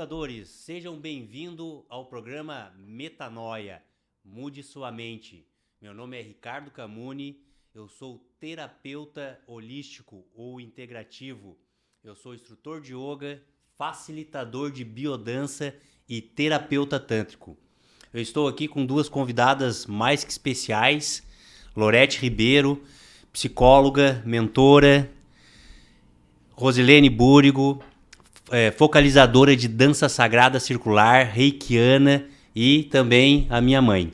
Telespectadores, sejam bem-vindos ao programa Metanoia, Mude Sua Mente. Meu nome é Ricardo Camuni, eu sou terapeuta holístico ou integrativo. Eu sou instrutor de yoga, facilitador de biodança e terapeuta tântrico. Eu estou aqui com duas convidadas mais que especiais, Lorete Ribeiro, psicóloga, mentora, Rosilene Búrigo, focalizadora de dança sagrada circular, reikiana e também a minha mãe.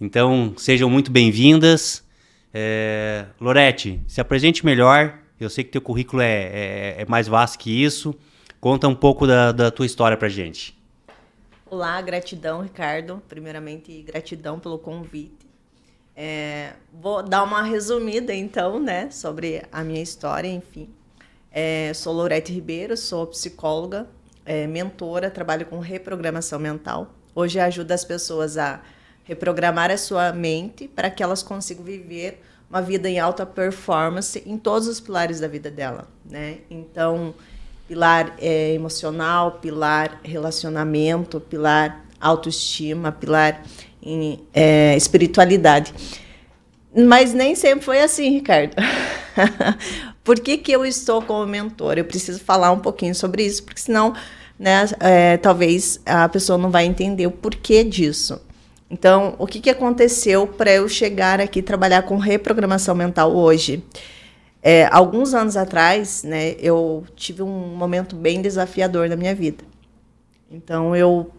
Então, sejam muito bem-vindas. Lorete, se apresente melhor. Eu sei que teu currículo é mais vasto que isso. Conta um pouco da tua história pra gente. Olá, gratidão, Ricardo. Primeiramente, gratidão pelo convite. Vou dar uma resumida, então, né, sobre a minha história, enfim. Sou Lorete Ribeiro, sou psicóloga, mentora, trabalho com reprogramação mental. Hoje ajudo as pessoas a reprogramar a sua mente para que elas consigam viver uma vida em alta performance em todos os pilares da vida dela, né? Então, pilar emocional, pilar relacionamento, pilar autoestima, pilar espiritualidade. Mas nem sempre foi assim, Ricardo. Por que eu estou como mentora? Eu preciso falar um pouquinho sobre isso, porque senão, né, talvez a pessoa não vai entender o porquê disso. Então, o que aconteceu para eu chegar aqui e trabalhar com reprogramação mental hoje? Alguns anos atrás, né, eu tive um momento bem desafiador na minha vida. Então, eu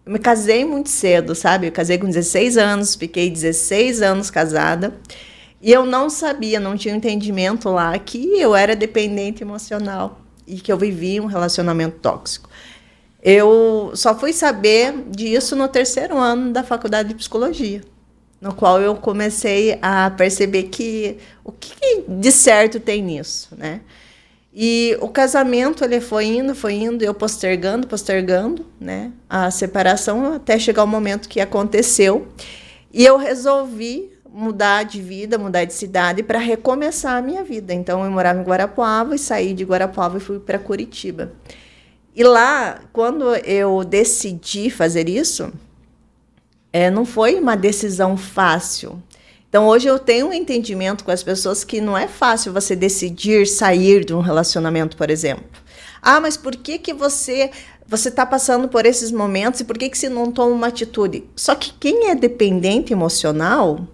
me casei muito cedo, sabe? Eu casei com 16 anos, fiquei 16 anos casada. E eu não sabia, não tinha um entendimento lá que eu era dependente emocional e que eu vivia um relacionamento tóxico. Eu só fui saber disso no 3º ano da faculdade de psicologia, no qual eu comecei a perceber que o que de certo tem nisso, né? E o casamento, ele foi indo, eu postergando, né, a separação até chegar o momento que aconteceu. E eu resolvi mudar de vida, mudar de cidade para recomeçar a minha vida. Então, eu morava em Guarapuava e saí de Guarapuava e fui para Curitiba. E lá, quando eu decidi fazer isso, não foi uma decisão fácil. Então, hoje eu tenho um entendimento com as pessoas que não é fácil você decidir sair de um relacionamento, por exemplo. Ah, mas por que você está passando por esses momentos e por que você não toma uma atitude? Só que quem é dependente emocional,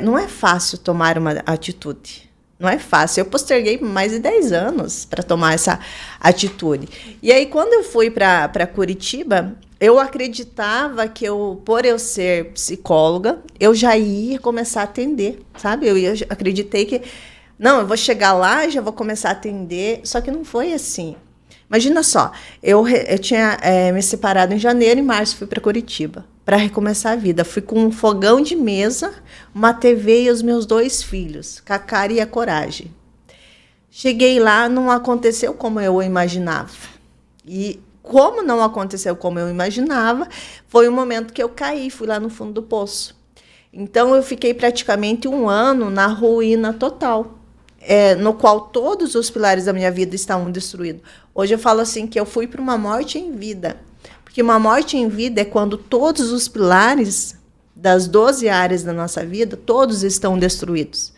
não é fácil tomar uma atitude. Não é fácil. Eu posterguei mais de 10 anos para tomar essa atitude. E aí, quando eu fui para Curitiba, eu acreditava que por eu ser psicóloga, eu já ia começar a atender, sabe? Eu acreditei que, não, eu vou chegar lá e já vou começar a atender. Só que não foi assim. Imagina só, eu tinha me separado em janeiro e março fui para Curitiba para recomeçar a vida. Fui com um fogão de mesa, uma TV e os meus 2 filhos, a cara e a coragem. Cheguei lá, não aconteceu como eu imaginava. E como não aconteceu como eu imaginava, foi o momento que eu caí, fui lá no fundo do poço. Então, eu fiquei praticamente 1 ano na ruína total. No qual todos os pilares da minha vida estavam destruídos. Hoje eu falo assim que eu fui para uma morte em vida. Porque uma morte em vida é quando todos os pilares das 12 áreas da nossa vida, todos estão destruídos.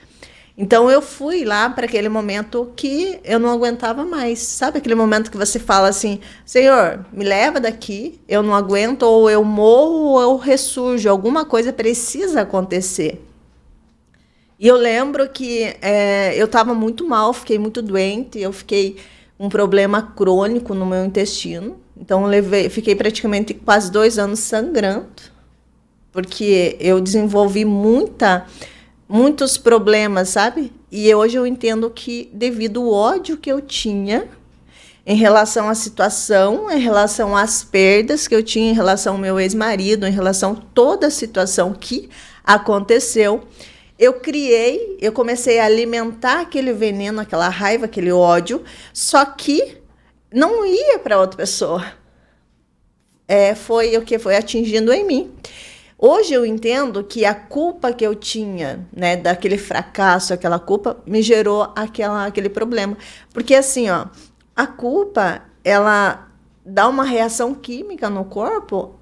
Então eu fui lá para aquele momento que eu não aguentava mais. Sabe aquele momento que você fala assim, Senhor, me leva daqui, eu não aguento, ou eu morro ou eu ressurjo, alguma coisa precisa acontecer. E eu lembro que eu estava muito mal, fiquei muito doente, eu fiquei com um problema crônico no meu intestino. Então, fiquei praticamente quase 2 anos sangrando, porque eu desenvolvi muitos problemas, sabe? E hoje eu entendo que, devido ao ódio que eu tinha em relação à situação, em relação às perdas que eu tinha, em relação ao meu ex-marido, em relação a toda a situação que aconteceu, eu comecei a alimentar aquele veneno, aquela raiva, aquele ódio, só que não ia para outra pessoa. Foi o que foi atingindo em mim. Hoje eu entendo que a culpa que eu tinha, né, daquele fracasso, aquela culpa, me gerou aquele problema. Porque assim, ó, a culpa, ela dá uma reação química no corpo,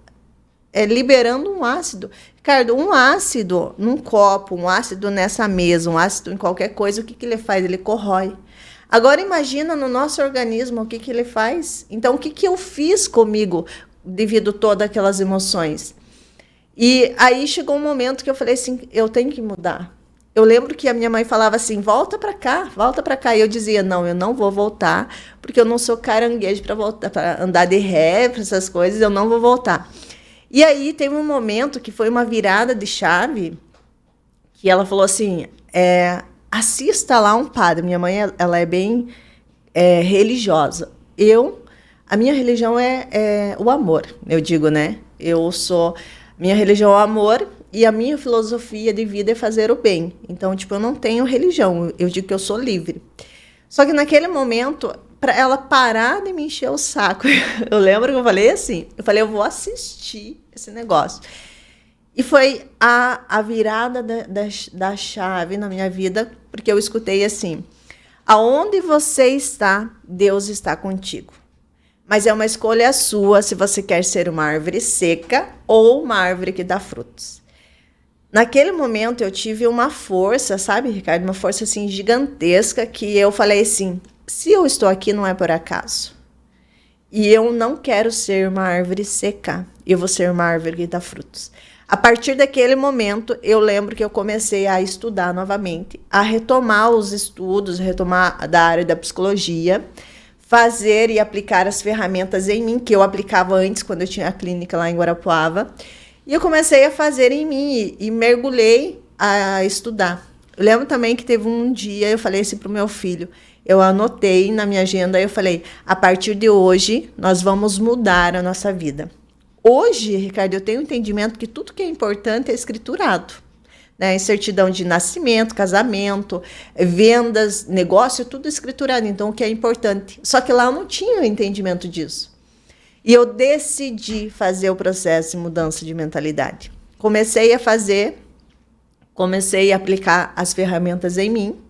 liberando um ácido. Ricardo, um ácido num copo, um ácido nessa mesa, um ácido em qualquer coisa, o que ele faz? Ele corrói. Agora imagina no nosso organismo o que ele faz. Então, o que eu fiz comigo devido a todas aquelas emoções? E aí chegou um momento que eu falei assim, eu tenho que mudar. Eu lembro que a minha mãe falava assim, volta para cá, volta para cá. E eu dizia, não, eu não vou voltar, porque eu não sou caranguejo para voltar, para andar de ré, para essas coisas, eu não vou voltar. E aí teve um momento que foi uma virada de chave, que ela falou assim, assista lá um padre. Minha mãe, ela é bem religiosa. A minha religião é o amor, eu digo, né? Minha religião é o amor e a minha filosofia de vida é fazer o bem. Então, eu não tenho religião, eu digo que eu sou livre. Só que naquele momento, para ela parar de me encher o saco, eu lembro que eu falei assim, eu vou assistir esse negócio. E foi a virada da chave na minha vida, porque eu escutei assim, aonde você está, Deus está contigo. Mas é uma escolha sua se você quer ser uma árvore seca ou uma árvore que dá frutos. Naquele momento eu tive uma força, sabe, Ricardo? Uma força assim gigantesca que eu falei assim, se eu estou aqui não é por acaso. E eu não quero ser uma árvore seca, eu vou ser uma árvore que dá frutos. A partir daquele momento, eu lembro que eu comecei a estudar novamente, a retomar os estudos, retomar da área da psicologia, fazer e aplicar as ferramentas em mim, que eu aplicava antes, quando eu tinha a clínica lá em Guarapuava. E eu comecei a fazer em mim e mergulhei a estudar. Eu lembro também que teve um dia, eu falei assim para o meu filho, eu anotei na minha agenda, eu falei, a partir de hoje, nós vamos mudar a nossa vida. Hoje, Ricardo, eu tenho um entendimento que tudo que é importante é escriturado. Né? Certidão de nascimento, casamento, vendas, negócio, tudo escriturado. Então, o que é importante. Só que lá eu não tinha o entendimento disso. E eu decidi fazer o processo de mudança de mentalidade. Comecei a aplicar as ferramentas em mim,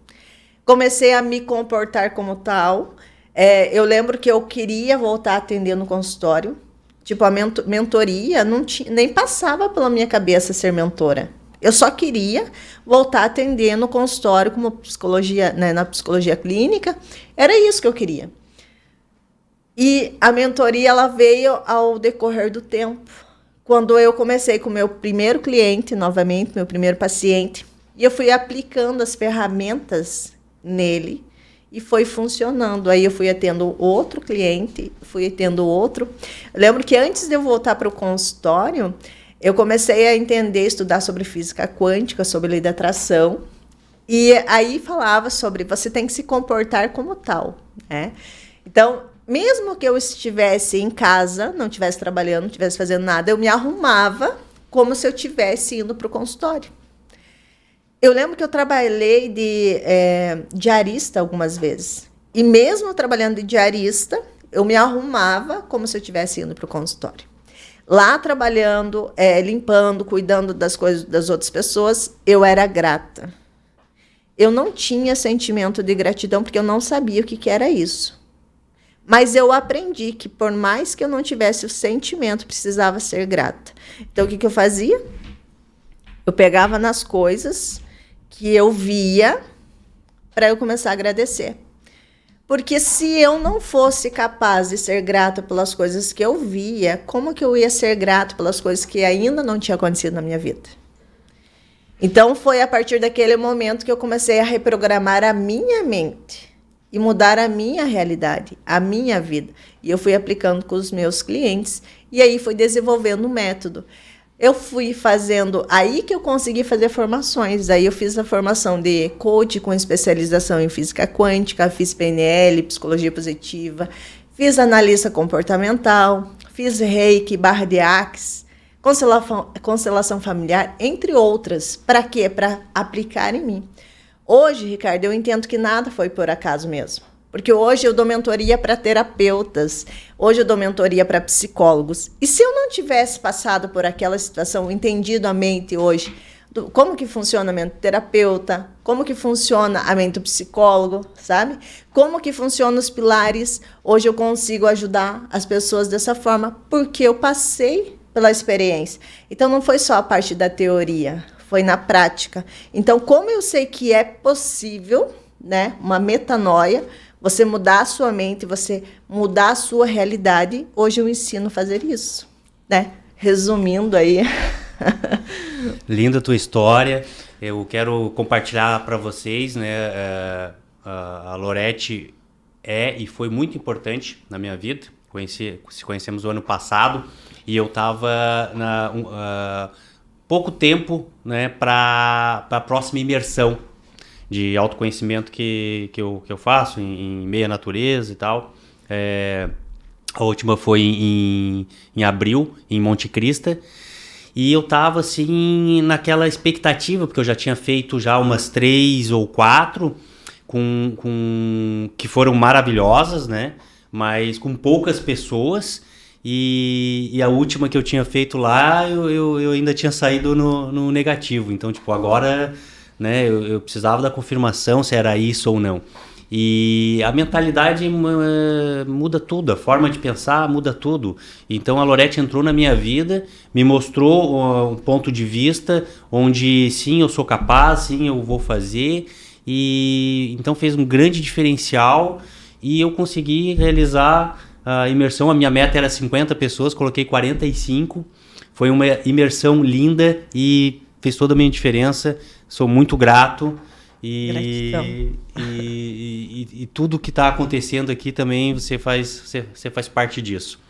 comecei a me comportar como tal. Eu lembro que eu queria voltar a atender no consultório. A mentoria nem passava pela minha cabeça ser mentora. Eu só queria voltar a atender no consultório como psicologia, né, na psicologia clínica. Era isso que eu queria. E a mentoria ela veio ao decorrer do tempo. Quando eu comecei com o meu primeiro cliente, novamente, meu primeiro paciente, e eu fui aplicando as ferramentas nele e foi funcionando. Aí eu fui atendo outro cliente, fui atendo outro. Eu lembro que antes de eu voltar para o consultório, eu comecei a entender, estudar sobre física quântica, sobre lei da atração. E aí falava sobre você tem que se comportar como tal. Né? Então, mesmo que eu estivesse em casa, não estivesse trabalhando, não estivesse fazendo nada, eu me arrumava como se eu estivesse indo para o consultório. Eu lembro que eu trabalhei de diarista algumas vezes. E mesmo trabalhando de diarista, eu me arrumava como se eu estivesse indo para o consultório. Lá trabalhando, limpando, cuidando das coisas das outras pessoas, eu era grata. Eu não tinha sentimento de gratidão porque eu não sabia o que era isso. Mas eu aprendi que por mais que eu não tivesse o sentimento, precisava ser grata. Então, o que eu fazia? Eu pegava nas coisas que eu via para eu começar a agradecer. Porque se eu não fosse capaz de ser grata pelas coisas que eu via, como que eu ia ser grato pelas coisas que ainda não tinham acontecido na minha vida? Então, foi a partir daquele momento que eu comecei a reprogramar a minha mente e mudar a minha realidade, a minha vida. E eu fui aplicando com os meus clientes e aí fui desenvolvendo um método. Eu fui fazendo, aí que eu consegui fazer formações. Aí eu fiz a formação de coach com especialização em física quântica, fiz PNL, psicologia positiva, fiz analista comportamental, fiz reiki, barra de axis, constelação familiar, entre outras. Para quê? Para aplicar em mim. Hoje, Ricardo, eu entendo que nada foi por acaso mesmo. Porque hoje eu dou mentoria para terapeutas, hoje eu dou mentoria para psicólogos. E se eu não tivesse passado por aquela situação, entendido a mente hoje como que funciona a mente do terapeuta, como que funciona a mente do psicólogo, sabe? Como que funcionam os pilares. Hoje eu consigo ajudar as pessoas dessa forma porque eu passei pela experiência. Então não foi só a parte da teoria, foi na prática. Então, como eu sei que é possível, né, uma metanoia, você mudar a sua mente, você mudar a sua realidade, hoje eu ensino a fazer isso, né? Resumindo aí. Linda a tua história. Eu quero compartilhar para vocês, né? A Lorete é e foi muito importante na minha vida. Se conhecemos o ano passado e eu estava pouco tempo, né, para a próxima imersão de autoconhecimento que eu faço em meia natureza e tal. A última foi em abril, em Monte Crista. E eu tava assim naquela expectativa, porque eu já tinha feito já umas 3 ou 4 que foram maravilhosas, né? Mas com poucas pessoas. E a última que eu tinha feito lá, eu ainda tinha saído no negativo. Então, tipo, agora, né, eu precisava da confirmação se era isso ou não. E a mentalidade muda tudo, a forma de pensar muda tudo. Então a Lorete entrou na minha vida, me mostrou um ponto de vista onde sim, eu sou capaz, sim, eu vou fazer. E então fez um grande diferencial e eu consegui realizar a imersão. A minha meta era 50 pessoas, coloquei 45. Foi uma imersão linda e fez toda a minha diferença. Sou muito grato. E tudo que está acontecendo aqui também você faz parte disso.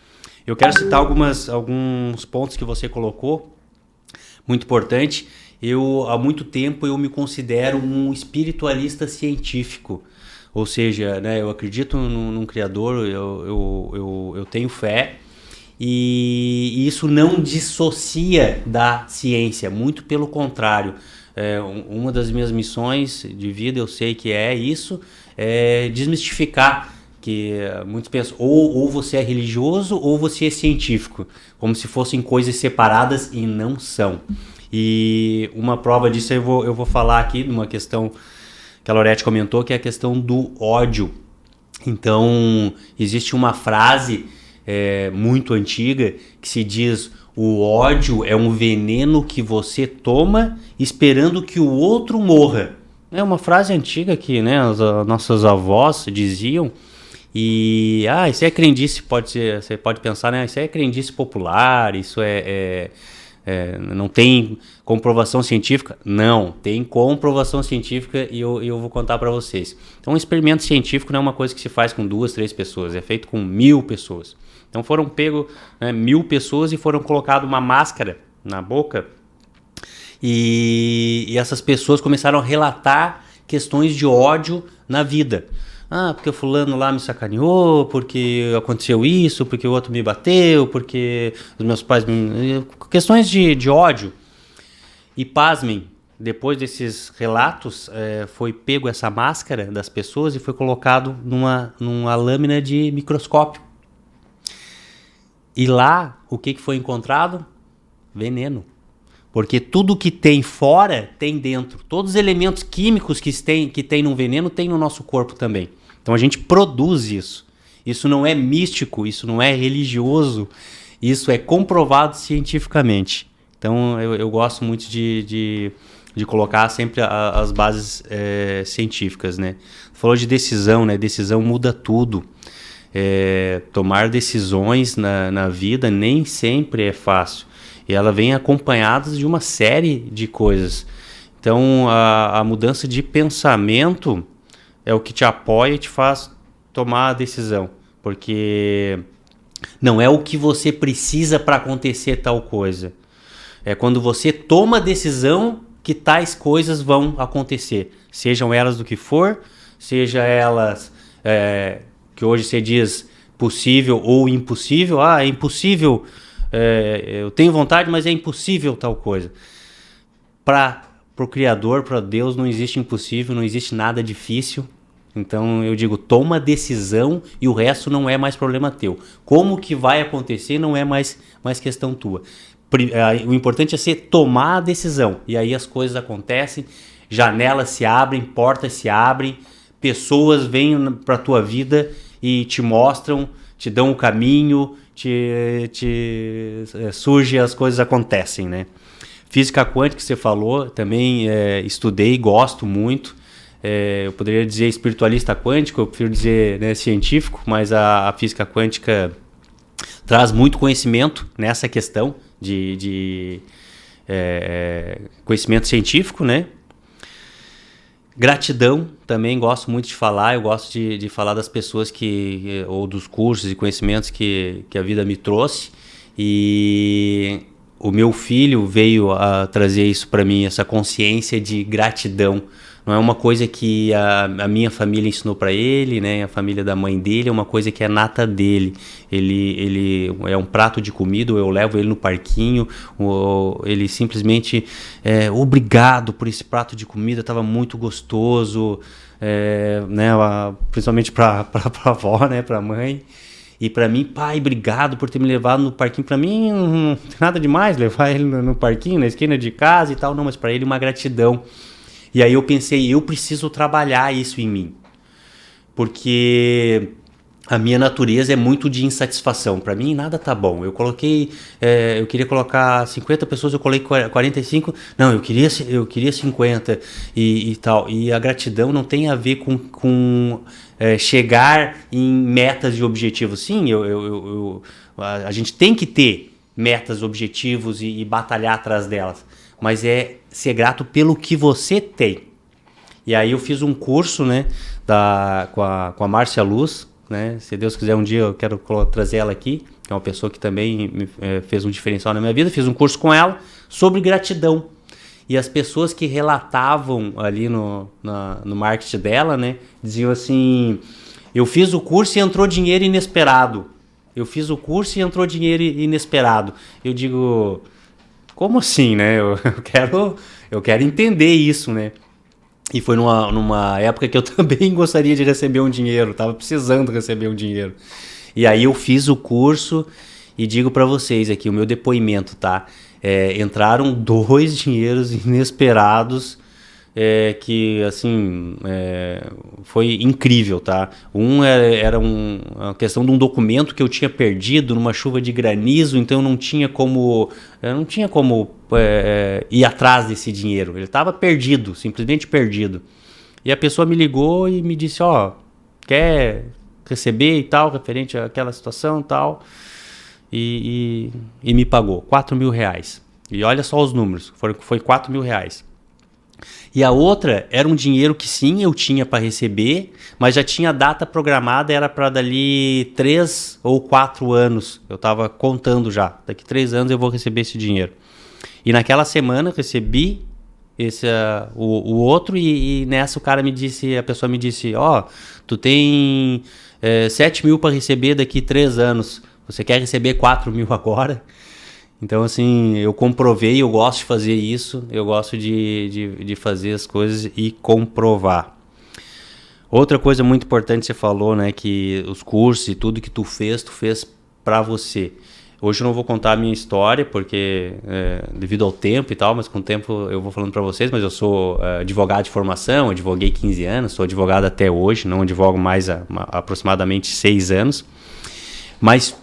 Eu quero citar alguns pontos que você colocou, muito importante. Há muito tempo eu me considero um espiritualista científico, ou seja, né, eu acredito num Criador, eu tenho fé, e isso não dissocia da ciência, muito pelo contrário. Uma das minhas missões de vida, eu sei que é isso, é desmistificar, que muitos pensam, ou você é religioso ou você é científico, como se fossem coisas separadas e não são. E uma prova disso eu vou falar aqui de uma questão que a Lorete comentou, que é a questão do ódio. Então, existe uma frase muito antiga que se diz: o ódio é um veneno que você toma esperando que o outro morra. É uma frase antiga que, né, as nossas avós diziam. E isso é crendice, você pode pensar, né? Isso é crendice popular, isso não tem comprovação científica? Não, tem comprovação científica e eu vou contar para vocês. Então, um experimento científico não é uma coisa que se faz com 2, 3 pessoas, é feito com 1000 pessoas. Então foram pegos 1000 pessoas e foram colocadas uma máscara na boca e essas pessoas começaram a relatar questões de ódio na vida. Porque o fulano lá me sacaneou, porque aconteceu isso, porque o outro me bateu, porque os meus pais... Questões de ódio. E pasmem, depois desses relatos, foi pego essa máscara das pessoas e foi colocado numa lâmina de microscópio. E lá, o que foi encontrado? Veneno. Porque tudo que tem fora, tem dentro. Todos os elementos químicos que tem no veneno, tem no nosso corpo também. Então a gente produz isso. Isso não é místico, isso não é religioso. Isso é comprovado cientificamente. Então eu gosto muito de colocar sempre as bases científicas, né? Falou de decisão, né? Decisão muda tudo. Tomar decisões na vida nem sempre é fácil. E ela vem acompanhada de uma série de coisas. Então, a mudança de pensamento é o que te apoia e te faz tomar a decisão. Porque não é o que você precisa para acontecer tal coisa. É quando você toma a decisão que tais coisas vão acontecer. Sejam elas do que for, seja elas... que hoje você diz possível ou impossível. É impossível, eu tenho vontade, mas é impossível tal coisa. Para o Criador, para Deus, não existe impossível, não existe nada difícil. Então eu digo, toma decisão e o resto não é mais problema teu. Como que vai acontecer não é mais questão tua. O importante é tomar a decisão. E aí as coisas acontecem, janelas se abrem, portas se abrem, pessoas vêm para a tua vida e te mostram, te dão o caminho, surge, as coisas acontecem, né? Física quântica que você falou, também estudei, gosto muito. Eu poderia dizer espiritualista quântico, eu prefiro dizer, né, científico, mas a física quântica traz muito conhecimento nessa questão de conhecimento científico, né? Gratidão, também gosto muito de falar, eu gosto de falar das pessoas ou dos cursos e conhecimentos que a vida me trouxe, e o meu filho veio a trazer isso para mim, essa consciência de gratidão. Não é uma coisa que a minha família ensinou para ele, né? A família da mãe dele é uma coisa que é nata dele. Ele é um prato de comida, eu levo ele no parquinho, ele simplesmente obrigado por esse prato de comida, estava muito gostoso, né? Principalmente para a avó, né? Para a mãe. E para mim, pai, obrigado por ter me levado no parquinho. Para mim não tem nada demais levar ele no parquinho, na esquina de casa e tal, não, mas para ele uma gratidão. E aí eu pensei, eu preciso trabalhar isso em mim, porque a minha natureza é muito de insatisfação. Para mim nada tá bom. Eu queria colocar 50 pessoas, eu coloquei 45, não, eu queria 50 e tal. E a gratidão não tem a ver com chegar em metas e objetivos. Sim, a gente tem que ter metas, objetivos e batalhar atrás delas, mas é ser grato pelo que você tem. E aí eu fiz um curso, né, com a Márcia Luz, né? Se Deus quiser um dia eu quero trazer ela aqui, que é uma pessoa que também fez um diferencial na minha vida. Fiz um curso com ela sobre gratidão. E as pessoas que relatavam ali no marketing dela, né, diziam assim, eu fiz o curso e entrou dinheiro inesperado. Eu fiz o curso e entrou dinheiro inesperado. Eu digo, como assim, né? Eu quero entender isso, né? E foi numa época que eu também gostaria de receber um dinheiro, estava precisando receber um dinheiro. E aí eu fiz o curso e digo para vocês aqui, o meu depoimento, tá? Entraram 2 dinheiros inesperados, que, assim, foi incrível, tá? Era uma questão de um documento que eu tinha perdido numa chuva de granizo, então eu não tinha como ir atrás desse dinheiro. Ele estava perdido, simplesmente perdido. E a pessoa me ligou e me disse, quer receber e tal, referente àquela situação e tal, e me pagou R$4.000. E olha só os números, foi R$4.000. E a outra era um dinheiro que sim, eu tinha para receber, mas já tinha data programada, era para dali 3 ou 4 anos. Eu estava contando já, daqui 3 anos eu vou receber esse dinheiro. E naquela semana eu recebi o outro, e nessa a pessoa me disse, tu tem 7.000 para receber daqui 3 anos, você quer receber 4.000 agora? Então, assim, eu comprovei, eu gosto de fazer isso, eu gosto de fazer as coisas e comprovar. Outra coisa muito importante que você falou, né, que os cursos e tudo que tu fez para você. Hoje eu não vou contar a minha história, porque devido ao tempo e tal, mas com o tempo eu vou falando para vocês, mas eu sou advogado de formação, advoguei 15 anos, sou advogado até hoje, não advogo mais há aproximadamente 6 anos, mas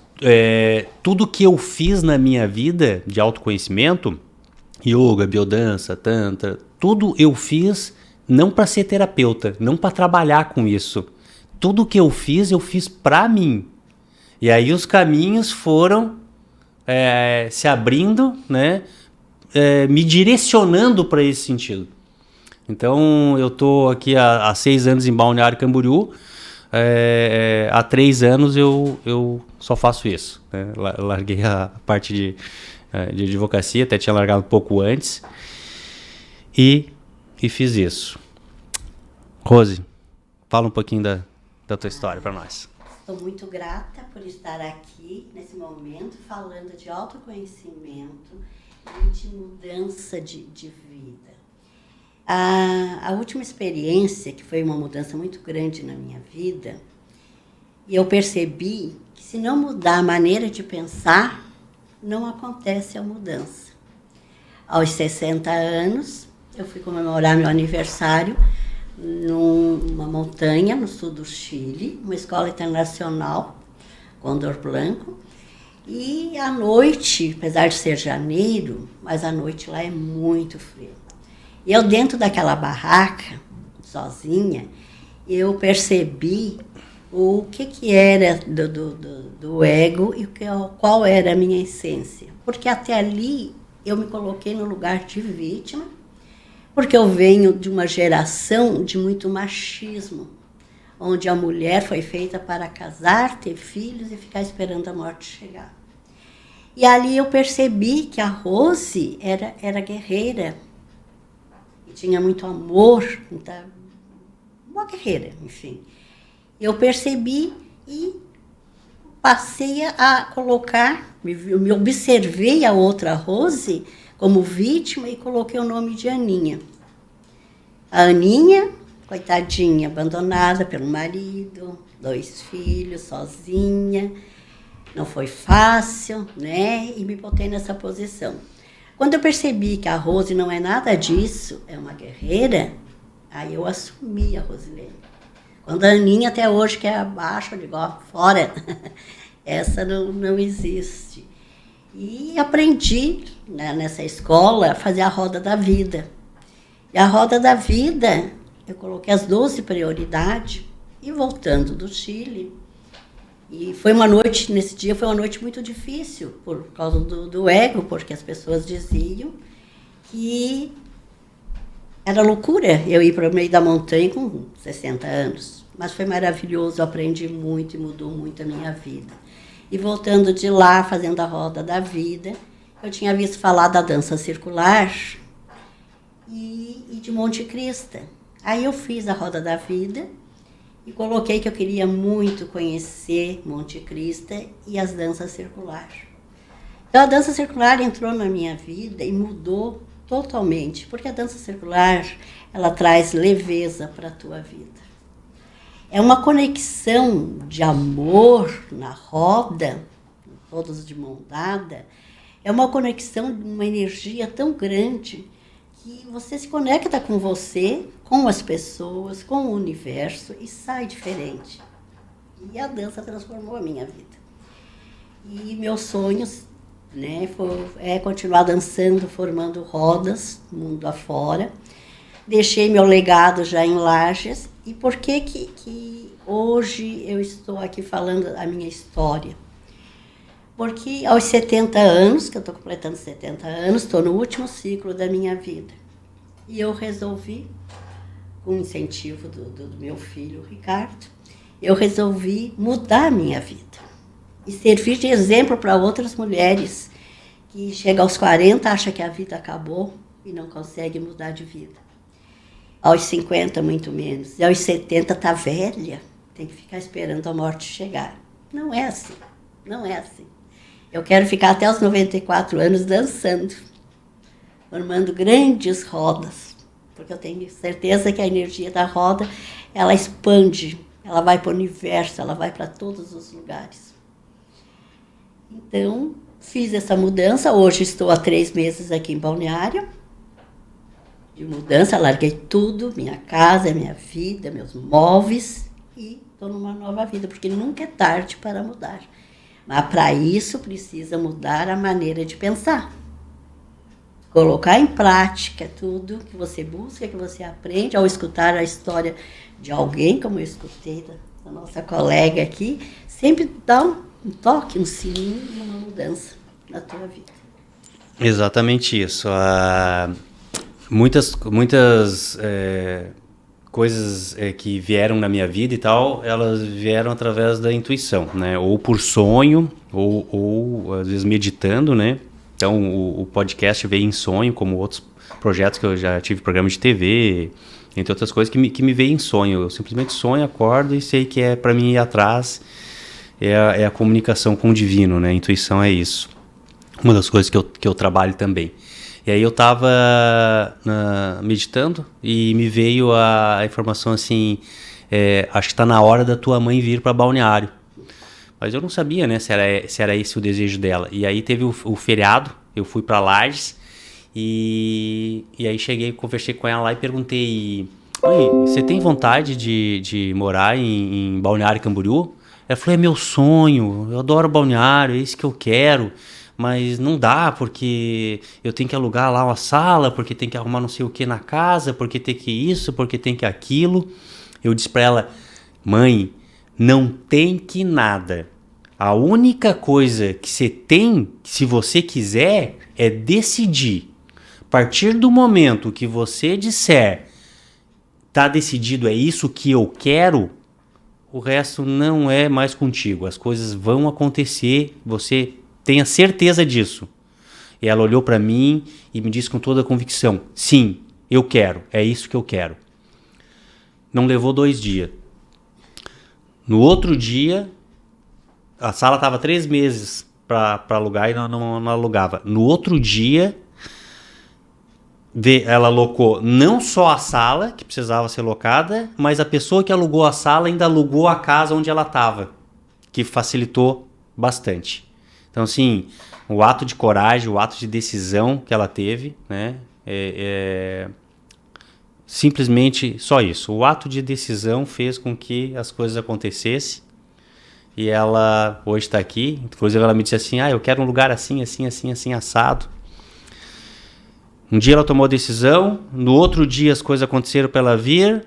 tudo que eu fiz na minha vida de autoconhecimento, yoga, biodança, tantra, tudo eu fiz não para ser terapeuta, não para trabalhar com isso. Tudo que eu fiz para mim. E aí os caminhos foram se abrindo, né, me direcionando para esse sentido. Então eu estou aqui há 6 anos em Balneário Camboriú. Há 3 anos eu só faço isso, né? Larguei a parte de advocacia, até tinha largado um pouco antes, e fiz isso. Rose, fala um pouquinho da tua história para nós. Estou muito grata por estar aqui nesse momento falando de autoconhecimento e de mudança de vida. A última experiência, que foi uma mudança muito grande na minha vida, e eu percebi que se não mudar a maneira de pensar, não acontece a mudança. Aos 60 anos, eu fui comemorar meu aniversário numa montanha no sul do Chile, uma escola internacional, Condor Blanco. E à noite, apesar de ser janeiro, mas à noite lá é muito frio. E eu dentro daquela barraca, sozinha, eu percebi o que era do ego e qual era a minha essência. Porque até ali eu me coloquei no lugar de vítima, porque eu venho de uma geração de muito machismo, onde a mulher foi feita para casar, ter filhos e ficar esperando a morte chegar. E ali eu percebi que a Rose era guerreira, e tinha muito amor, uma guerreira, enfim. Eu percebi e passei a colocar, me observei a outra Rose como vítima e coloquei o nome de Aninha. A Aninha, coitadinha, abandonada pelo marido, 2 filhos, sozinha. Não foi fácil, né? E me botei nessa posição. Quando eu percebi que a Rose não é nada disso, é uma guerreira, aí eu assumi a Rosilene. Quando a Aninha até hoje quer abaixo, eu digo, ó, fora. Essa não existe. E aprendi, né, nessa escola a fazer a roda da vida. E a roda da vida, eu coloquei as 12 prioridades e voltando do Chile. E foi uma noite, nesse dia foi uma noite muito difícil, por causa do ego, porque as pessoas diziam que era loucura eu ir para o meio da montanha com 60 anos. Mas foi maravilhoso, eu aprendi muito e mudou muito a minha vida. E voltando de lá, fazendo a roda da vida, eu tinha visto falar da dança circular e de Monte Cristo. Aí eu fiz a roda da vida e coloquei que eu queria muito conhecer Monte Cristo e as danças circulares. Então a dança circular entrou na minha vida e mudou totalmente, porque a dança circular, ela traz leveza para a tua vida. É uma conexão de amor na roda, todos de mão dada, é uma conexão de uma energia tão grande que você se conecta com você, com as pessoas, com o universo e sai diferente. E a dança transformou a minha vida. E meus sonhos, né, é continuar dançando, formando rodas, mundo afora. Deixei meu legado já em Lages. E por que hoje eu estou aqui falando a minha história? Porque aos 70 anos, que eu estou completando 70 anos, estou no último ciclo da minha vida. E eu resolvi, com o incentivo do meu filho, Ricardo, eu resolvi mudar a minha vida. E servir de exemplo para outras mulheres que chegam aos 40, acham que a vida acabou e não consegue mudar de vida. Aos 50, muito menos. E aos 70, está velha, tem que ficar esperando a morte chegar. Não é assim, não é assim. Eu quero ficar até os 94 anos dançando, formando grandes rodas, porque eu tenho certeza que a energia da roda, ela expande, ela vai para o universo, ela vai para todos os lugares. Então, fiz essa mudança, hoje estou há 3 meses aqui em Balneário, de mudança, larguei tudo, minha casa, minha vida, meus móveis, e estou numa nova vida, porque nunca é tarde para mudar. Mas para isso precisa mudar a maneira de pensar. Colocar em prática tudo que você busca, que você aprende, ao escutar a história de alguém, como eu escutei da nossa colega aqui, sempre dá um toque, um sininho e uma mudança na tua vida. Exatamente isso. Muitas coisas que vieram na minha vida e tal, elas vieram através da intuição, né? Ou por sonho, ou às vezes meditando, né? Então o podcast veio em sonho, como outros projetos que eu já tive, programa de TV, entre outras coisas que me veio em sonho. Eu simplesmente sonho, acordo e sei que é para mim ir atrás, é a comunicação com o divino, né? A intuição é isso. Uma das coisas que eu trabalho também. E aí eu estava meditando e me veio a informação assim, acho que está na hora da tua mãe vir para Balneário. Mas eu não sabia, né, se era esse o desejo dela. E aí teve o feriado, eu fui para Lages e aí cheguei, conversei com ela lá e perguntei: mãe, você tem vontade de morar em Balneário Camboriú? Ela falou: é meu sonho, eu adoro Balneário, é isso que eu quero. Mas não dá, porque eu tenho que alugar lá uma sala, porque tem que arrumar não sei o que na casa, porque tem que isso, porque tem que aquilo. Eu disse pra ela: mãe, não tem que nada. A única coisa que você tem, se você quiser, é decidir. A partir do momento que você disser, tá decidido, é isso que eu quero, o resto não é mais contigo. As coisas vão acontecer, você tenha certeza disso. E ela olhou para mim e me disse com toda a convicção: sim, eu quero, é isso que eu quero. Não levou 2 dias. No outro dia, a sala estava 3 meses para alugar e não alugava. No outro dia, ela alocou não só a sala, que precisava ser locada, mas a pessoa que alugou a sala ainda alugou a casa onde ela estava, que facilitou bastante. Então, assim, o ato de coragem, o ato de decisão que ela teve, né, simplesmente só isso. O ato de decisão fez com que as coisas acontecessem. E ela hoje está aqui. Inclusive, ela me disse assim: eu quero um lugar assim, assim, assim, assim, assado. Um dia ela tomou a decisão. No outro dia as coisas aconteceram para ela vir.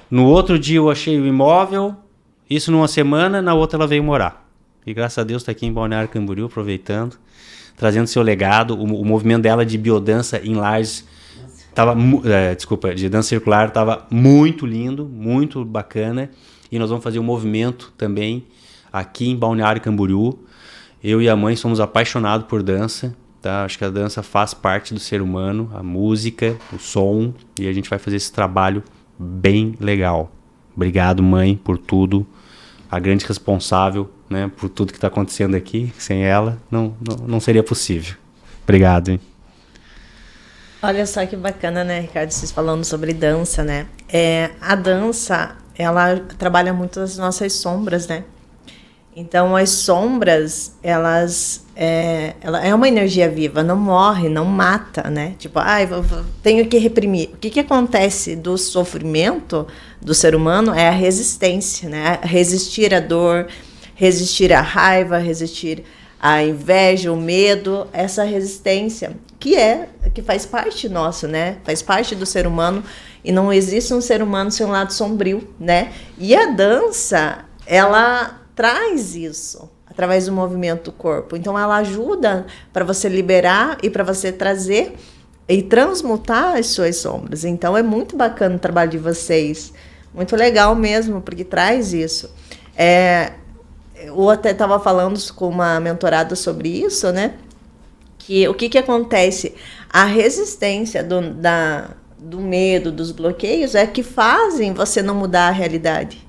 No outro dia eu achei o imóvel. Isso numa semana. Na outra ela veio morar. E graças a Deus está aqui em Balneário Camboriú, aproveitando, trazendo seu legado. O movimento dela de biodança em Lages, de dança circular, estava muito lindo, muito bacana. E nós vamos fazer um movimento também aqui em Balneário Camboriú. Eu e a mãe somos apaixonados por dança, tá? Acho que a dança faz parte do ser humano, a música, o som, e a gente vai fazer esse trabalho bem legal. Obrigado, mãe, por tudo. A grande responsável, né, por tudo que está acontecendo aqui. Sem ela, não seria possível. Obrigado, hein? Olha só que bacana, né, Ricardo, vocês falando sobre dança, né? A dança, ela trabalha muito as nossas sombras, né? Então, as sombras, ela é uma energia viva, não morre, não mata, né? Tipo, tenho que reprimir. O que acontece do sofrimento do ser humano é a resistência, né? Resistir à dor, resistir à raiva, resistir à inveja, o medo, essa resistência, que faz parte nossa, né? Faz parte do ser humano, e não existe um ser humano sem um lado sombrio, né? E a dança, ela traz isso através do movimento do corpo. Então, ela ajuda para você liberar e para você trazer e transmutar as suas sombras. Então, é muito bacana o trabalho de vocês. Muito legal mesmo, porque traz isso. Eu até estava falando com uma mentorada sobre isso, né? Que o que acontece? A resistência do medo, dos bloqueios, é que fazem você não mudar a realidade.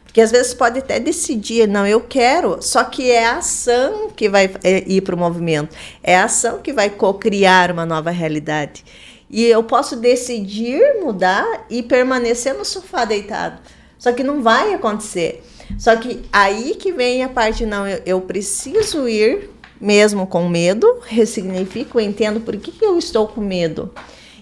Porque às vezes pode até decidir, não, eu quero, só que é a ação que vai ir para o movimento, é a ação que vai co-criar uma nova realidade. E eu posso decidir mudar e permanecer no sofá deitado, só que não vai acontecer. Só que aí que vem a parte, não, eu preciso ir mesmo com medo, ressignifico, entendo por que eu estou com medo.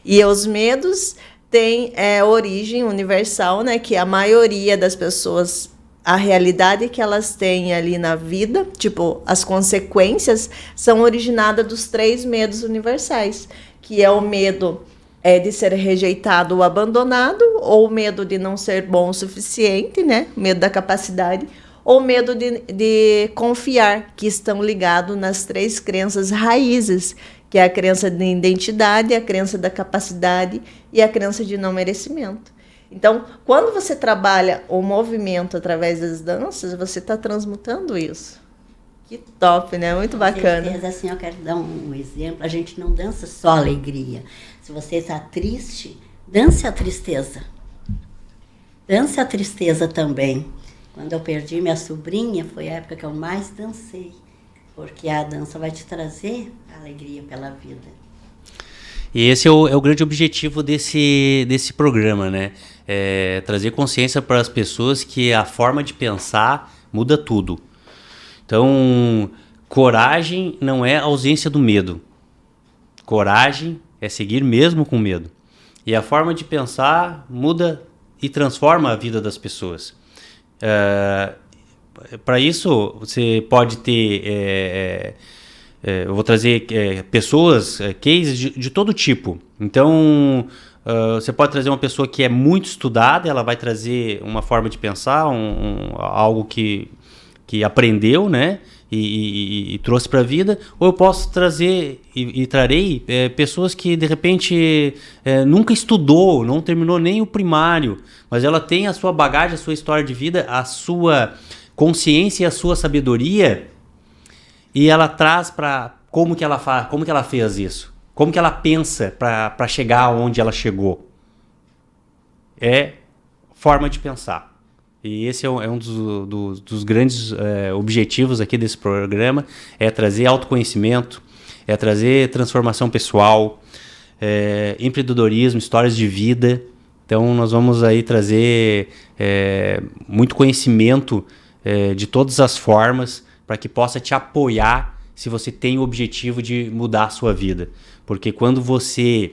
E os medos tem origem universal, né? Que a maioria das pessoas, a realidade que elas têm ali na vida, tipo, as consequências são originadas dos 3 medos universais, que é o medo de ser rejeitado ou abandonado, ou o medo de não ser bom o suficiente, né? Medo da capacidade, ou medo de confiar, que estão ligados nas 3 crenças raízes, que é a crença de identidade, a crença da capacidade e a crença de não merecimento. Então, quando você trabalha o movimento através das danças, você está transmutando isso. Que top, né? Muito bacana. Com certeza, assim, eu quero dar um exemplo. A gente não dança só alegria. Se você está triste, dance a tristeza. Dance a tristeza também. Quando eu perdi minha sobrinha, foi a época que eu mais dancei. Porque a dança vai te trazer alegria pela vida. E esse é o grande objetivo desse programa, né? Trazer consciência para as pessoas que a forma de pensar muda tudo. Então, coragem não é ausência do medo. Coragem é seguir mesmo com medo. E a forma de pensar muda e transforma a vida das pessoas. Para isso, você pode ter... eu vou trazer pessoas, cases de todo tipo. Então, você pode trazer uma pessoa que é muito estudada, ela vai trazer uma forma de pensar, algo que aprendeu, né? E trouxe para a vida. Ou eu posso trazer e trarei pessoas que, de repente, nunca estudou, não terminou nem o primário, mas ela tem a sua bagagem, a sua história de vida, a sua consciência e a sua sabedoria, e ela traz para como que ela fez isso, como que ela pensa para chegar onde ela chegou. É forma de pensar. E esse é um dos grandes objetivos aqui desse programa, é trazer autoconhecimento, é trazer transformação pessoal, empreendedorismo, histórias de vida. Então nós vamos aí trazer muito conhecimento de todas as formas para que possa te apoiar se você tem o objetivo de mudar a sua vida. Porque quando você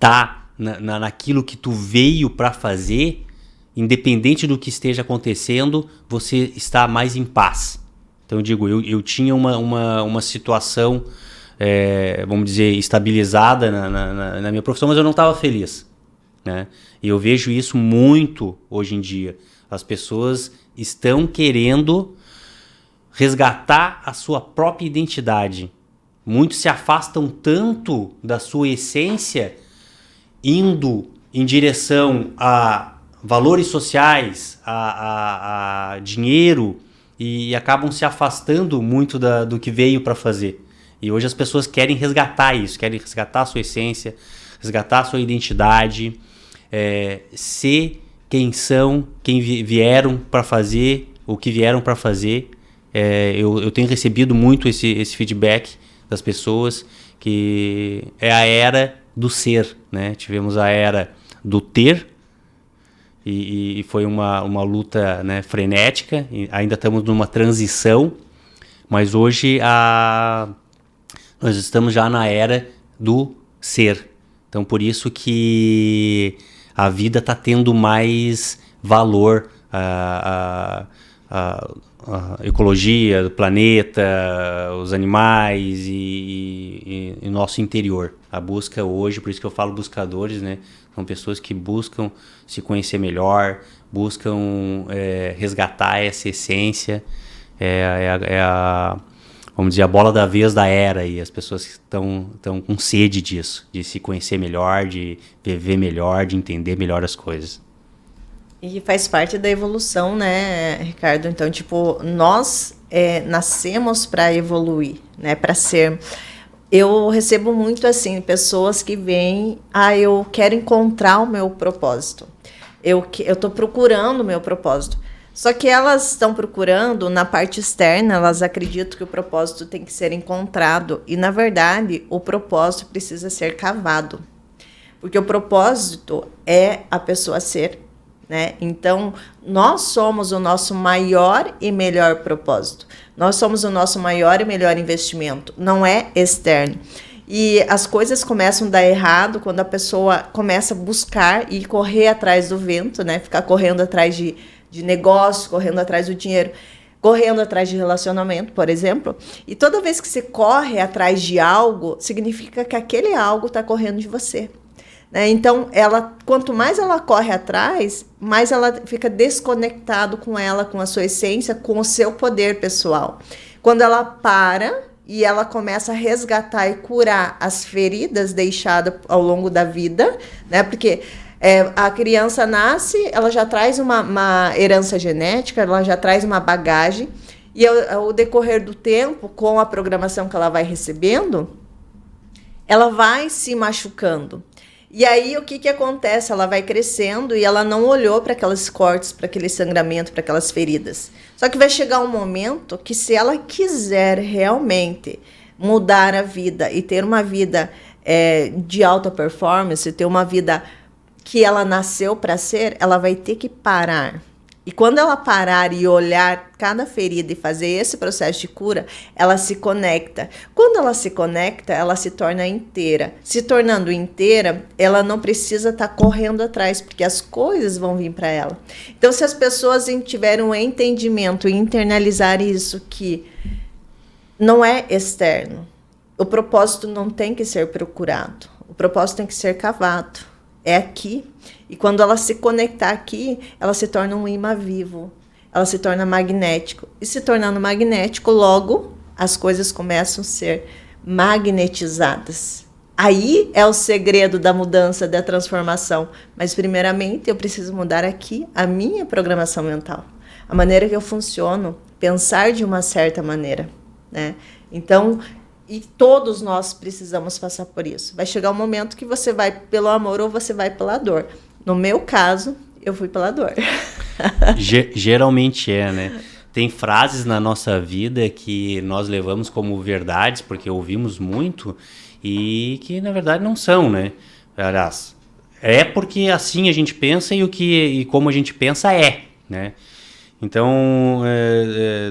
tá naquilo que tu veio para fazer, independente do que esteja acontecendo, você está mais em paz. Então eu digo, eu tinha uma situação, vamos dizer, estabilizada na minha profissão, mas eu não estava feliz, né? E eu vejo isso muito hoje em dia. As pessoas estão querendo resgatar a sua própria identidade. Muitos se afastam tanto da sua essência, indo em direção a valores sociais, a dinheiro, e acabam se afastando muito do que veio para fazer. E hoje as pessoas querem resgatar isso, querem resgatar a sua essência, resgatar a sua identidade, ser quem são, quem vieram para fazer, o que vieram para fazer. Eu tenho recebido muito esse feedback das pessoas, que é a era do ser, né? Tivemos a era do ter, e foi uma luta, né, frenética, e ainda estamos numa transição, mas hoje nós estamos já na era do ser. Então por isso que a vida está tendo mais valor, a ecologia do planeta, os animais e nosso interior. A busca hoje, por isso que eu falo buscadores, né? São pessoas que buscam se conhecer melhor, buscam resgatar essa essência. Vamos dizer, a bola da vez da era, e as pessoas estão com sede disso, de se conhecer melhor, de viver melhor, de entender melhor as coisas. E faz parte da evolução, né, Ricardo? Então, tipo, nós nascemos para evoluir, né, para ser... Eu recebo muito, assim, pessoas que vêm, eu quero encontrar o meu propósito. Eu estou procurando o meu propósito. Só que elas estão procurando na parte externa, elas acreditam que o propósito tem que ser encontrado. E, na verdade, o propósito precisa ser cavado. Porque o propósito é a pessoa ser, né? Então, nós somos o nosso maior e melhor propósito. Nós somos o nosso maior e melhor investimento. Não é externo. E as coisas começam a dar errado quando a pessoa começa a buscar e correr atrás do vento, né? Ficar correndo atrás de negócio, correndo atrás do dinheiro, correndo atrás de relacionamento, por exemplo. E toda vez que você corre atrás de algo, significa que aquele algo está correndo de você. Então, quanto mais ela corre atrás, mais ela fica desconectado com ela, com a sua essência, com o seu poder pessoal. Quando ela para e ela começa a resgatar e curar as feridas deixadas ao longo da vida, né? Porque a criança nasce, ela já traz uma herança genética, ela já traz uma bagagem, e ao decorrer do tempo, com a programação que ela vai recebendo, ela vai se machucando. E aí, o que acontece? Ela vai crescendo e ela não olhou para aqueles cortes, para aquele sangramento, para aquelas feridas. Só que vai chegar um momento que, se ela quiser realmente mudar a vida e ter uma vida de alta performance, ter uma vida que ela nasceu para ser, ela vai ter que parar. E quando ela parar e olhar cada ferida e fazer esse processo de cura, ela se conecta. Quando ela se conecta, ela se torna inteira. Se tornando inteira, ela não precisa estar correndo atrás, porque as coisas vão vir para ela. Então, se as pessoas tiverem um entendimento e internalizar isso, que não é externo, o propósito não tem que ser procurado, o propósito tem que ser cavado. É aqui. E quando ela se conectar aqui, ela se torna um imã vivo. Ela se torna magnético. E se tornando magnético, logo as coisas começam a ser magnetizadas. Aí é o segredo da mudança, da transformação. Mas, primeiramente, eu preciso mudar aqui a minha programação mental. A maneira que eu funciono, pensar de uma certa maneira, né? Então, e todos nós precisamos passar por isso. Vai chegar um momento que você vai pelo amor ou você vai pela dor. No meu caso, eu fui pela dor. Geralmente né? Tem frases na nossa vida que nós levamos como verdades, porque ouvimos muito, e que na verdade não são, né? Aliás, é porque assim a gente pensa e como a gente pensa né? Então,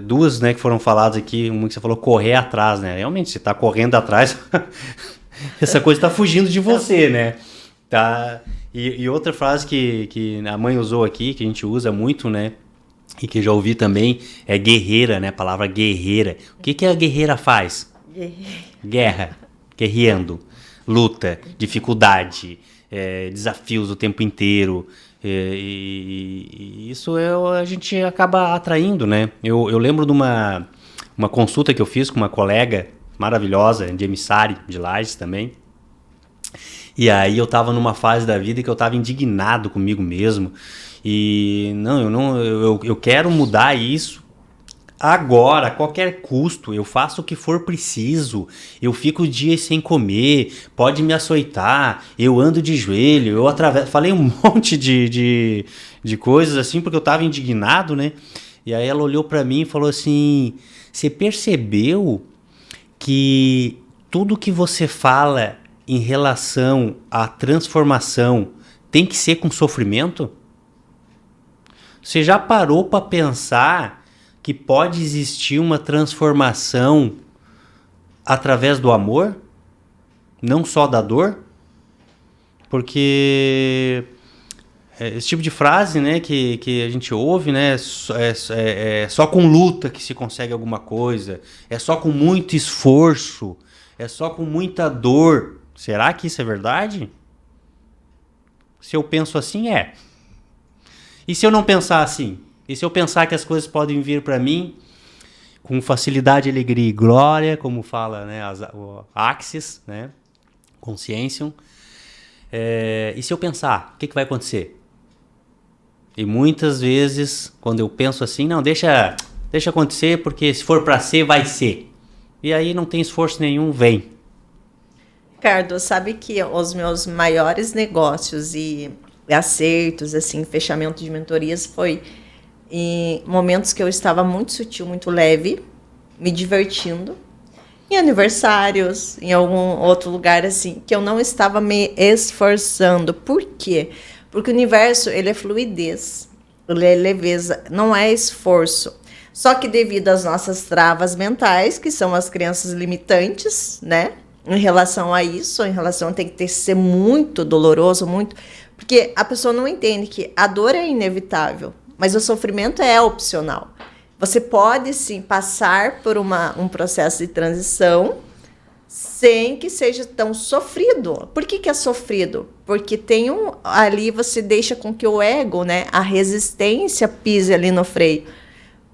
duas, né, que foram faladas aqui, uma que você falou, correr atrás, né? Realmente, você está correndo atrás, essa coisa está fugindo de você, né? Tá? E outra frase que a mãe usou aqui, que a gente usa muito, né? E que eu já ouvi também, é guerreira, né? A palavra guerreira. O que a guerreira faz? Guerra, guerreando, luta, dificuldade, desafios o tempo inteiro. E isso a gente acaba atraindo, né? Eu lembro de uma consulta que eu fiz com uma colega maravilhosa, de Emissari, de Lages também. E aí eu tava numa fase da vida que eu tava indignado comigo mesmo. E eu quero mudar isso agora, a qualquer custo. Eu faço o que for preciso. Eu fico dias sem comer, pode me açoitar, eu ando de joelho, eu atravesso. Falei um monte de coisas assim, porque eu tava indignado, né? E aí ela olhou pra mim e falou assim: você percebeu que tudo que você fala em relação à transformação tem que ser com sofrimento? Você já parou para pensar que pode existir uma transformação através do amor? Não só da dor? Porque esse tipo de frase, né, que a gente ouve, né, é só com luta que se consegue alguma coisa, é só com muito esforço, é só com muita dor. Será que isso é verdade? Se eu penso assim, E se eu não pensar assim? E se eu pensar que as coisas podem vir para mim com facilidade, alegria e glória, como fala, né, o Axis, né, Consciencium. E se eu pensar, o que vai acontecer? E muitas vezes, quando eu penso assim, não, deixa acontecer, porque se for para ser, vai ser. E aí não tem esforço nenhum, vem. Ricardo, sabe que os meus maiores negócios e acertos, assim, fechamento de mentorias foi em momentos que eu estava muito sutil, muito leve, me divertindo, em aniversários, em algum outro lugar assim, que eu não estava me esforçando. Por quê? Porque o universo, ele é fluidez, ele é leveza, não é esforço. Só que devido às nossas travas mentais, que são as crenças limitantes, né? Em relação a isso, em relação tem que ser muito doloroso, muito... Porque a pessoa não entende que a dor é inevitável, mas o sofrimento é opcional. Você pode, sim, passar por um processo de transição sem que seja tão sofrido. Por que é sofrido? Porque ali você deixa com que o ego, né, a resistência pise ali no freio.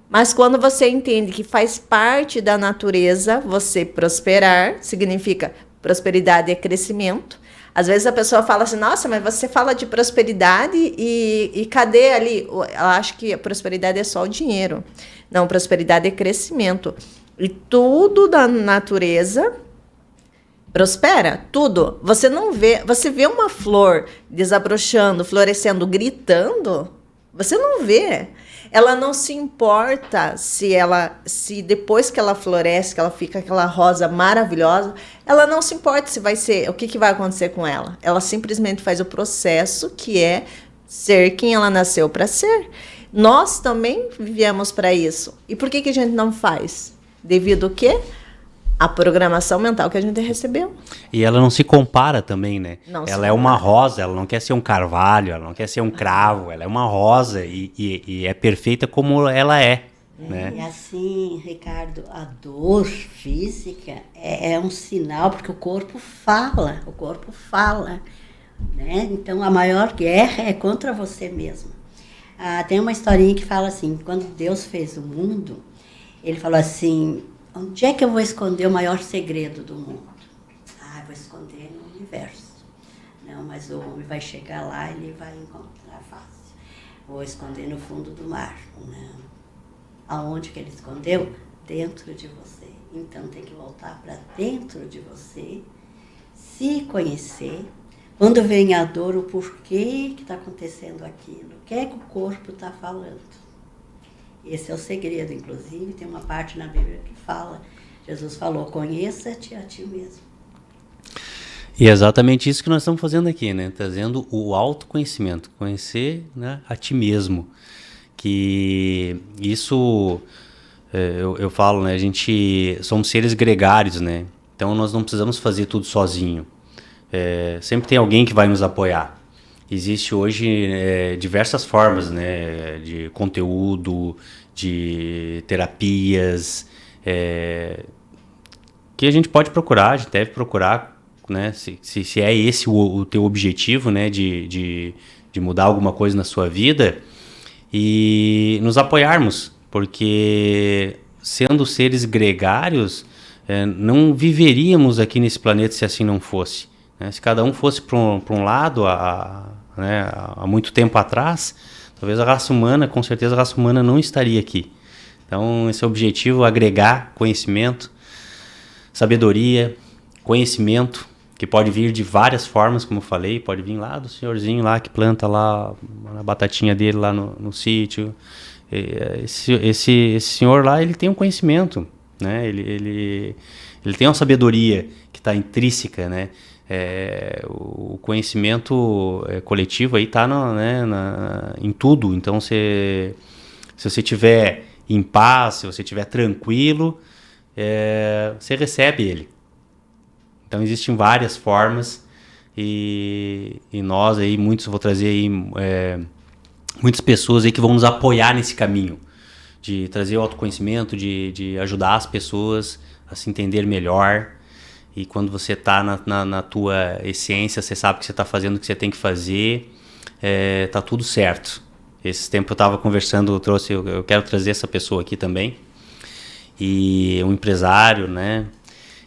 Mas quando você entende que faz parte da natureza você prosperar, significa prosperidade é crescimento. Às vezes a pessoa fala assim, nossa, mas você fala de prosperidade e cadê ali? Ela acha que a prosperidade é só o dinheiro. Não, prosperidade é crescimento. E tudo da natureza prospera, tudo. Você não vê, você vê uma flor desabrochando, florescendo, gritando, você não vê. Ela não se importa se depois que ela floresce, que ela fica aquela rosa maravilhosa, ela não se importa se vai ser, o que vai acontecer com ela. Ela simplesmente faz o processo que é ser quem ela nasceu para ser. Nós também viemos para isso. E por que a gente não faz? Devido ao quê? A programação mental que a gente recebeu. E ela não se compara também, né? Não ela se é uma compara. rosa, ela não quer ser um carvalho, ela não quer ser um cravo, ela é uma rosa e é perfeita como ela é. Né? E assim, Ricardo, a dor física é um sinal, porque o corpo fala, né? Então a maior guerra é contra você mesmo. Tem uma historinha que fala assim, quando Deus fez o mundo, ele falou assim, onde é que eu vou esconder o maior segredo do mundo? Eu vou esconder no universo. Não, mas o homem vai chegar lá e ele vai encontrar fácil. Vou esconder no fundo do mar. Não. Aonde que ele escondeu? Dentro de você. Então tem que voltar para dentro de você, se conhecer. Quando vem a dor, o porquê que está acontecendo aquilo, o que é que o corpo está falando. Esse é o segredo, inclusive, tem uma parte na Bíblia que fala, Jesus falou, conheça-te a ti mesmo. E é exatamente isso que nós estamos fazendo aqui, né? Trazendo o autoconhecimento, conhecer, né, a ti mesmo. Que isso, eu falo, né? A gente somos seres gregários, né? Então nós não precisamos fazer tudo sozinho. Sempre tem alguém que vai nos apoiar. Existe hoje diversas formas, né, de conteúdo, de terapias, que a gente pode procurar, a gente deve procurar, né, se é esse o teu objetivo, né, de mudar alguma coisa na sua vida, e nos apoiarmos, porque sendo seres gregários, não viveríamos aqui nesse planeta se assim não fosse. Se cada um fosse para um lado, há muito tempo atrás, talvez a raça humana, com certeza a raça humana não estaria aqui. Então esse é o objetivo, agregar conhecimento, sabedoria, conhecimento, que pode vir de várias formas, como eu falei, pode vir lá do senhorzinho lá que planta lá a batatinha dele lá no sítio. Esse senhor lá, ele tem um conhecimento, né? Ele tem uma sabedoria que está intrínseca, né? O conhecimento coletivo aí está em tudo. Então, se você estiver em paz, se você estiver tranquilo, você recebe ele. Então, existem várias formas e nós aí, vou trazer aí muitas pessoas aí que vão nos apoiar nesse caminho de trazer o autoconhecimento, de ajudar as pessoas a se entender melhor. E quando você está na tua essência, você sabe que você está fazendo o que você tem que fazer, tá tudo certo. Esse tempo eu estava conversando, eu quero trazer essa pessoa aqui também, e um empresário, né?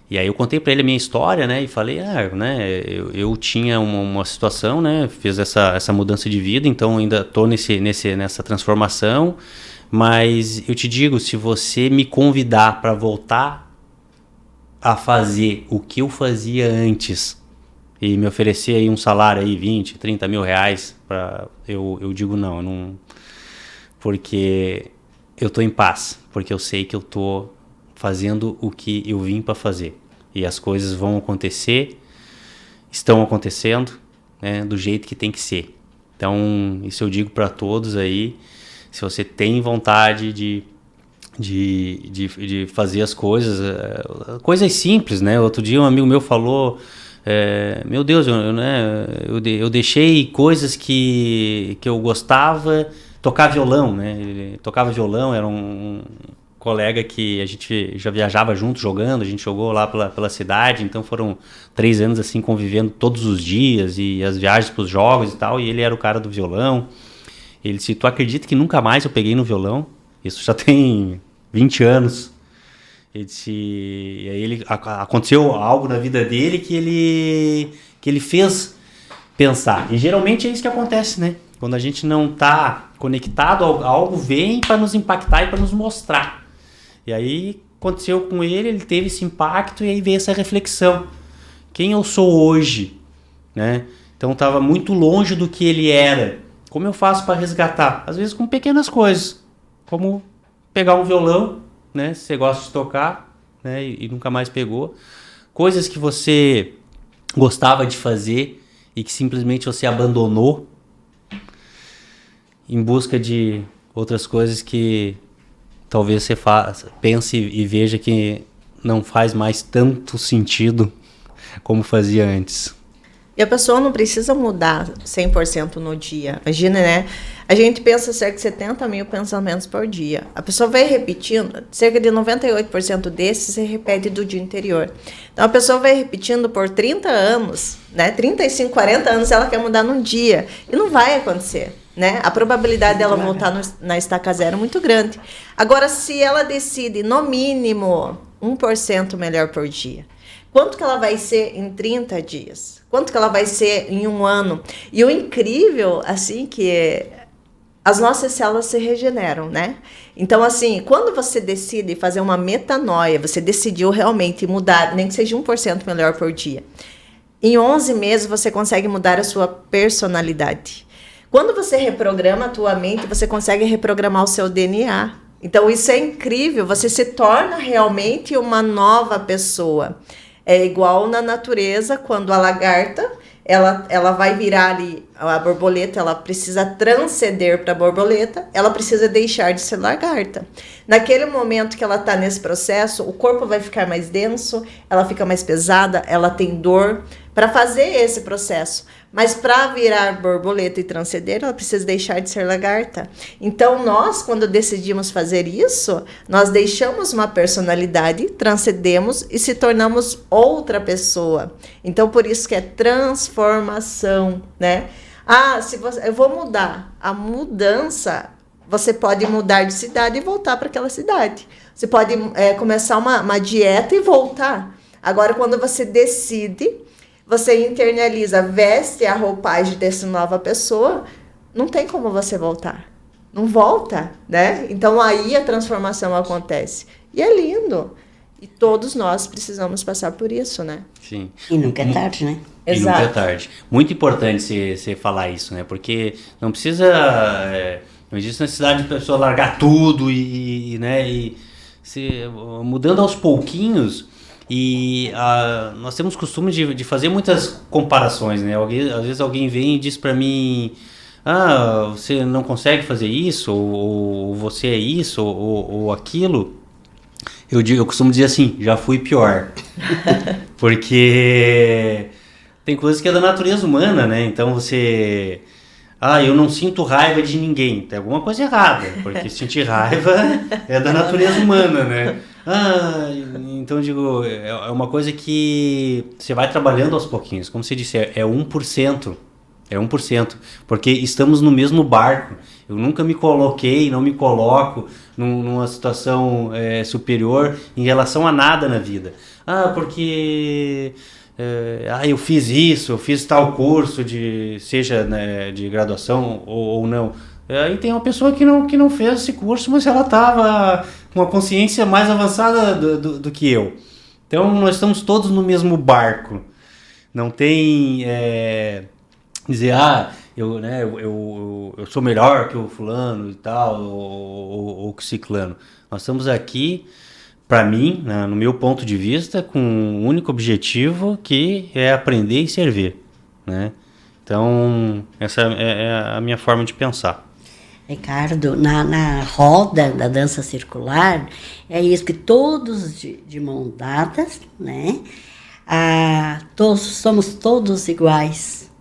E aí eu contei para ele a minha história, né? E falei, né? Eu tinha uma situação, né? Fiz essa mudança de vida, então ainda estou nessa transformação. Mas eu te digo, se você me convidar para voltar a fazer o que eu fazia antes e me oferecer aí um salário aí 20, 30 mil reais, eu digo não, porque eu tô em paz, porque eu sei que eu tô fazendo o que eu vim para fazer e as coisas vão acontecer, estão acontecendo, né, do jeito que tem que ser. Então isso eu digo para todos aí, se você tem vontade de fazer as coisas simples, né? Outro dia um amigo meu falou, meu Deus, eu deixei coisas que eu gostava, tocar violão, né? Ele tocava violão, era um colega que a gente já viajava junto jogando, a gente jogou lá pela cidade, então foram 3 anos assim convivendo todos os dias e as viagens para os jogos e tal, e ele era o cara do violão. Ele disse, tu acredita que nunca mais eu peguei no violão? Isso já tem 20 anos. Ele disse, e aí aconteceu algo na vida dele que ele fez pensar. E geralmente é isso que acontece, né? Quando a gente não está conectado, algo vem para nos impactar e para nos mostrar. E aí aconteceu com ele, ele teve esse impacto e aí veio essa reflexão. Quem eu sou hoje? Né? Então estava muito longe do que ele era. Como eu faço para resgatar? Às vezes com pequenas coisas, como pegar um violão, né? Se você gosta de tocar, né? E nunca mais pegou. Coisas que você gostava de fazer e que simplesmente você abandonou em busca de outras coisas que talvez você pense e veja que não faz mais tanto sentido como fazia antes. E a pessoa não precisa mudar 100% no dia. Imagina, né? A gente pensa cerca de 70 mil pensamentos por dia. A pessoa vai repetindo, cerca de 98% desses se repete do dia anterior. Então, a pessoa vai repetindo por 30 anos, né? 35, 40 anos, ela quer mudar num dia. E não vai acontecer, né? A probabilidade dela voltar na estaca zero é muito grande. Agora, se ela decide, no mínimo, 1% melhor por dia, quanto que ela vai ser em 30 dias? Quanto que ela vai ser em um ano? E o incrível, assim, que as nossas células se regeneram, né? Então, assim, quando você decide fazer uma metanoia, você decidiu realmente mudar, nem que seja 1% melhor por dia, em 11 meses você consegue mudar a sua personalidade. Quando você reprograma a tua mente, você consegue reprogramar o seu DNA. Então, isso é incrível, você se torna realmente uma nova pessoa. É igual na natureza, quando a lagarta, ela vai virar ali, a borboleta, ela precisa transcender para a borboleta, ela precisa deixar de ser lagarta. Naquele momento que ela está nesse processo, o corpo vai ficar mais denso, ela fica mais pesada, ela tem dor para fazer esse processo. Mas para virar borboleta e transcender, ela precisa deixar de ser lagarta. Então, nós, quando decidimos fazer isso, nós deixamos uma personalidade, transcendemos e se tornamos outra pessoa. Então, por isso que é transformação, né? Eu vou mudar. A mudança, você pode mudar de cidade e voltar para aquela cidade. Você pode começar uma dieta e voltar. Agora, quando você decide, você internaliza, veste a roupagem dessa nova pessoa, não tem como você voltar. Não volta, né? Então, aí a transformação acontece. E é lindo. E todos nós precisamos passar por isso, né? Sim. E nunca é tarde, né? E Exato. nunca é tarde. Muito importante você falar isso, né? Porque não precisa... não existe necessidade de a pessoa largar tudo né? E mudando aos pouquinhos... E nós temos costume de fazer muitas comparações, né? Às vezes alguém vem e diz para mim: você não consegue fazer isso, ou você é isso, ou aquilo. Eu costumo dizer assim: já fui pior. Porque tem coisas que é da natureza humana, né? Então você... eu não sinto raiva de ninguém. Tem alguma coisa errada, porque sentir raiva é da natureza humana, né? Então eu digo, é uma coisa que você vai trabalhando aos pouquinhos. Como você disse, é 1%. É 1%. Porque estamos no mesmo barco. Eu nunca me coloquei, não me coloco numa situação superior em relação a nada na vida. Porque... eu fiz isso, eu fiz tal curso, seja, né, de graduação ou não. Aí tem uma pessoa que não fez esse curso, mas ela estava com uma consciência mais avançada do que eu. Então nós estamos todos no mesmo barco. Não tem dizer, eu sou melhor que o fulano e tal, ou que o ciclano. Nós estamos aqui, para mim, né, no meu ponto de vista, com um único objetivo, que é aprender e servir, né? Então, essa é a minha forma de pensar. Ricardo, na roda da dança circular, é isso, que todos de mão dadas, né? Somos todos iguais.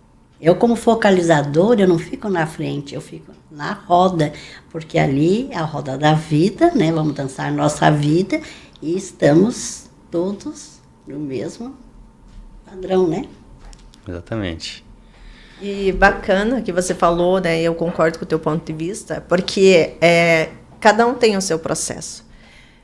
Eu, como focalizador, eu não fico na frente, eu fico na roda, porque ali é a roda da vida, né? Vamos dançar nossa vida e estamos todos no mesmo padrão, né? Exatamente. E bacana que você falou, né? Eu concordo com o teu ponto de vista, porque cada um tem o seu processo.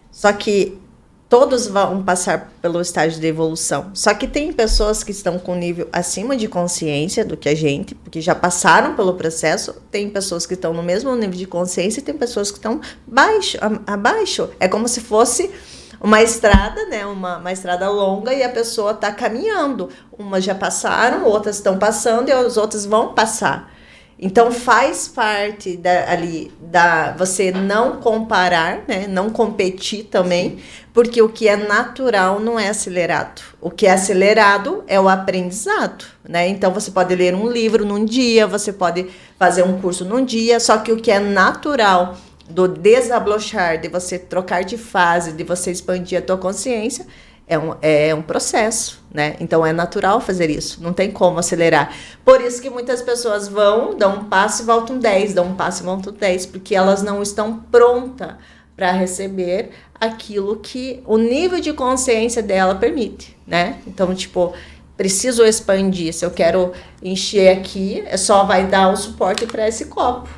Só que todos vão passar pelo estágio de evolução. Só que tem pessoas que estão com nível acima de consciência do que a gente, porque já passaram pelo processo. Tem pessoas que estão no mesmo nível de consciência e tem pessoas que estão abaixo. É como se fosse uma estrada, né? Uma estrada longa e a pessoa está caminhando. Umas já passaram, outras estão passando e as outras vão passar. Então faz parte você não comparar, né? Não competir também, porque o que é natural não é acelerado. O que é acelerado é o aprendizado, né? Então você pode ler um livro num dia, você pode fazer um curso num dia, só que o que é natural do desabrochar, de você trocar de fase, de você expandir a tua consciência, é um processo, né? Então é natural fazer isso, não tem como acelerar. Por isso que muitas pessoas dão um passo e voltam 10, dão um passo e voltam 10, porque elas não estão prontas para receber aquilo que o nível de consciência dela permite, né? Então, tipo, preciso expandir. Se eu quero encher aqui, só vai dar o suporte para esse copo.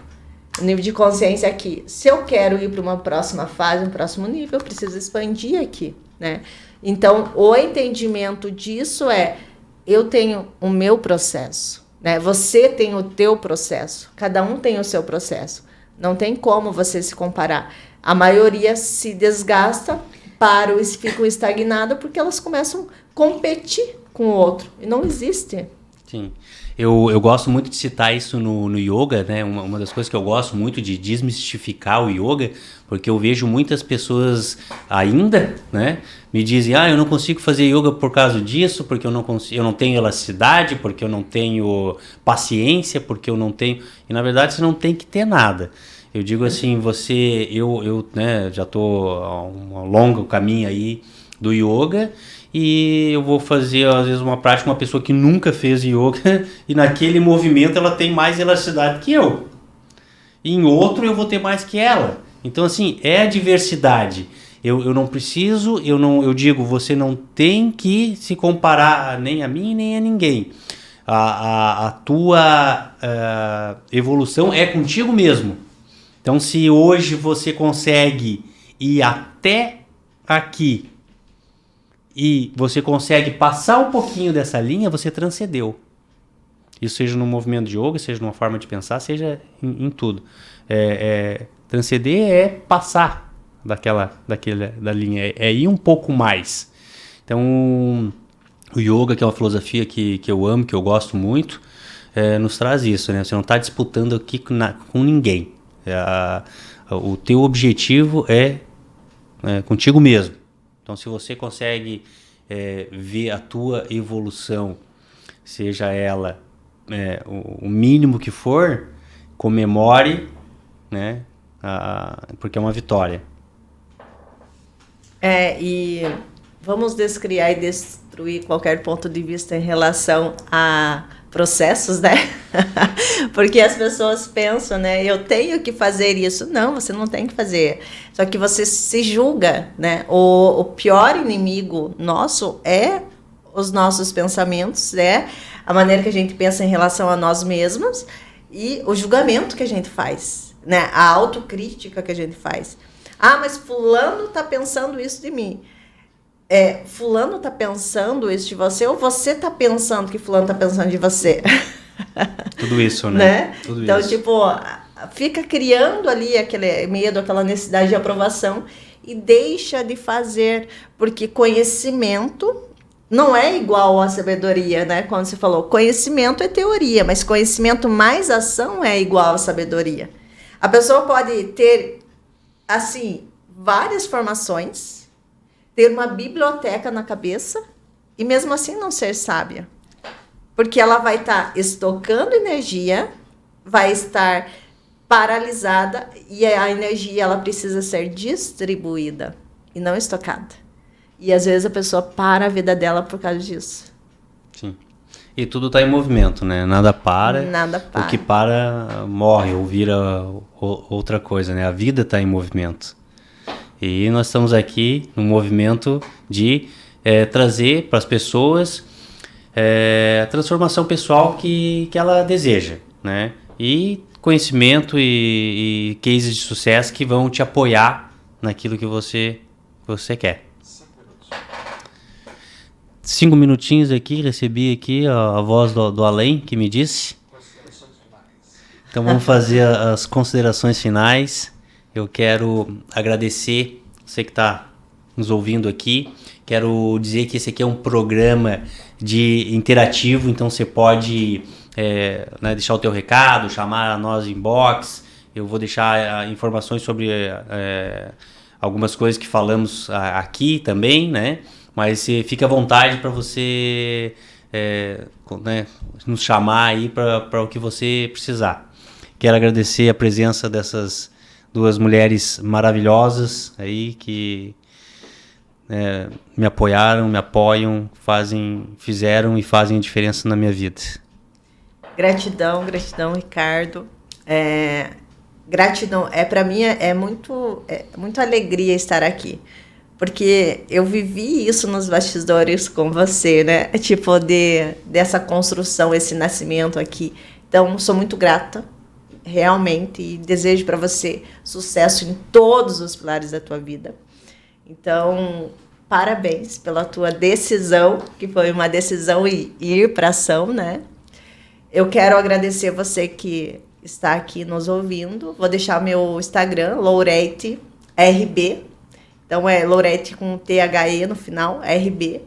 O nível de consciência aqui. Se eu quero ir para uma próxima fase, um próximo nível, eu preciso expandir aqui, né? Então, o entendimento disso eu tenho o meu processo, né? Você tem o teu processo. Cada um tem o seu processo. Não tem como você se comparar. A maioria se desgasta, param e ficam estagnadas porque elas começam a competir com o outro. E não existe. Sim. Eu gosto muito de citar isso no yoga, né? Uma das coisas que eu gosto muito de desmistificar o yoga, porque eu vejo muitas pessoas ainda, né, me dizem, eu não consigo fazer yoga por causa disso, porque eu não tenho elasticidade, porque eu não tenho paciência, porque eu não tenho... E na verdade você não tem que ter nada. Eu digo assim, eu né, já estou há um longo caminho aí do yoga, e eu vou fazer, às vezes, uma prática com uma pessoa que nunca fez yoga e naquele movimento ela tem mais elasticidade que eu. E em outro eu vou ter mais que ela. Então, assim, é a diversidade. Eu não preciso, eu digo, você não tem que se comparar nem a mim nem a ninguém. A tua evolução é contigo mesmo. Então, se hoje você consegue ir até aqui, e você consegue passar um pouquinho dessa linha, você transcendeu. Isso seja no movimento de yoga, seja numa forma de pensar, seja em tudo. Transcender é passar da linha, é ir um pouco mais. Então, o yoga, que é uma filosofia que eu amo, que eu gosto muito, nos traz isso, né? Você não está disputando aqui com ninguém. O teu objetivo é contigo mesmo. Então, se você consegue ver a tua evolução, seja ela o mínimo que for, comemore, né? Porque é uma vitória. E vamos descriar e destruir qualquer ponto de vista em relação a processos, né? Porque as pessoas pensam, né? Eu tenho que fazer isso. Não, você não tem que fazer. Só que você se julga, né? O pior inimigo nosso é os nossos pensamentos, a maneira que a gente pensa em relação a nós mesmos e o julgamento que a gente faz, né? A autocrítica que a gente faz. Mas fulano tá pensando isso de mim. Fulano tá pensando isso de você, ou você tá pensando que fulano tá pensando de você? Tudo isso, né? Tudo então, isso. tipo, fica criando ali aquele medo, aquela necessidade de aprovação e deixa de fazer, porque conhecimento não é igual à sabedoria, né? Quando você falou, conhecimento é teoria, mas conhecimento mais ação é igual à sabedoria. A pessoa pode ter, assim, várias formações, ter uma biblioteca na cabeça e mesmo assim não ser sábia. Porque ela vai estar estocando energia, vai estar paralisada e a energia ela precisa ser distribuída e não estocada. E às vezes a pessoa para a vida dela por causa disso. Sim. E tudo está em movimento, né? Nada para. Nada para. O que para morre ou vira outra coisa, né? A vida está em movimento. E nós estamos aqui no movimento de trazer para as pessoas a transformação pessoal que ela deseja, né? E conhecimento e cases de sucesso que vão te apoiar naquilo que você quer. 5 minutinhos aqui, recebi aqui a voz do além que me disse. Então vamos fazer as considerações finais. Eu quero agradecer você que está nos ouvindo aqui. Quero dizer que esse aqui é um programa interativo, então você pode né, deixar o teu recado, chamar a nós inbox. Eu vou deixar informações sobre algumas coisas que falamos aqui também, né? Mas fique à vontade para você né, nos chamar aí para o que você precisar. Quero agradecer a presença dessas duas mulheres maravilhosas aí que me apoiaram, me apoiam, fizeram e fazem diferença na minha vida. Gratidão, Ricardo. Gratidão, para mim muito alegria estar aqui, porque eu vivi isso nos bastidores com você, né? Tipo, dessa construção, esse nascimento aqui. Então, sou muito grata, realmente, e desejo para você sucesso em todos os pilares da tua vida. Então, parabéns pela tua decisão, que foi uma decisão ir para ação, né? Eu quero agradecer você que está aqui nos ouvindo. Vou deixar meu Instagram, Lourete RB. Então, é Lourete com THE no final, RB.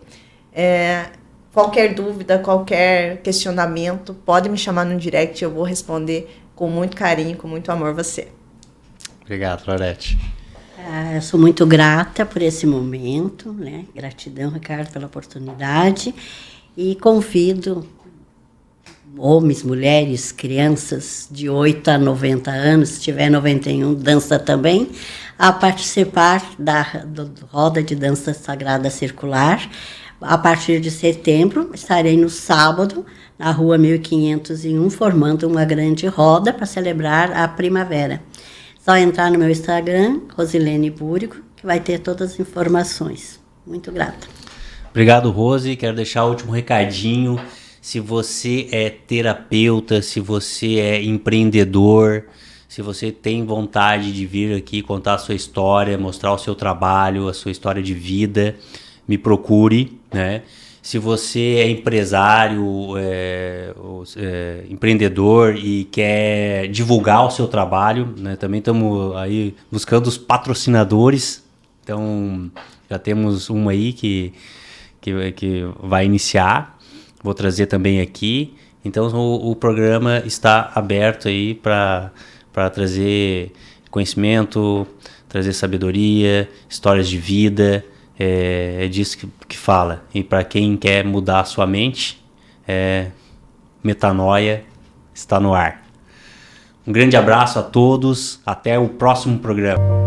Qualquer dúvida, qualquer questionamento, pode me chamar no direct, eu vou responder com muito carinho, com muito amor você. Obrigado, Lourete. Eu sou muito grata por esse momento, né? Gratidão, Ricardo, pela oportunidade. E convido homens, mulheres, crianças de 8 a 90 anos, se tiver 91, dança também, a participar do Roda de Dança Sagrada Circular. A partir de setembro, estarei no sábado, na rua 1501, formando uma grande roda para celebrar a primavera. Só entrar no meu Instagram, Rosilene Búrigo, que vai ter todas as informações. Muito grata. Obrigado, Rose. Quero deixar o último recadinho. Se você é terapeuta, se você é empreendedor, se você tem vontade de vir aqui contar a sua história, mostrar o seu trabalho, a sua história de vida, me procure, né? Se você é empresário, empreendedor e quer divulgar o seu trabalho, né? Também estamos aí buscando os patrocinadores. Então, já temos uma aí que vai iniciar. Vou trazer também aqui. Então, o programa está aberto aí para trazer conhecimento, trazer sabedoria, histórias de vida. É disso que fala. E para quem quer mudar a sua mente, Metanoia está no ar. Um grande abraço a todos. Até o próximo programa.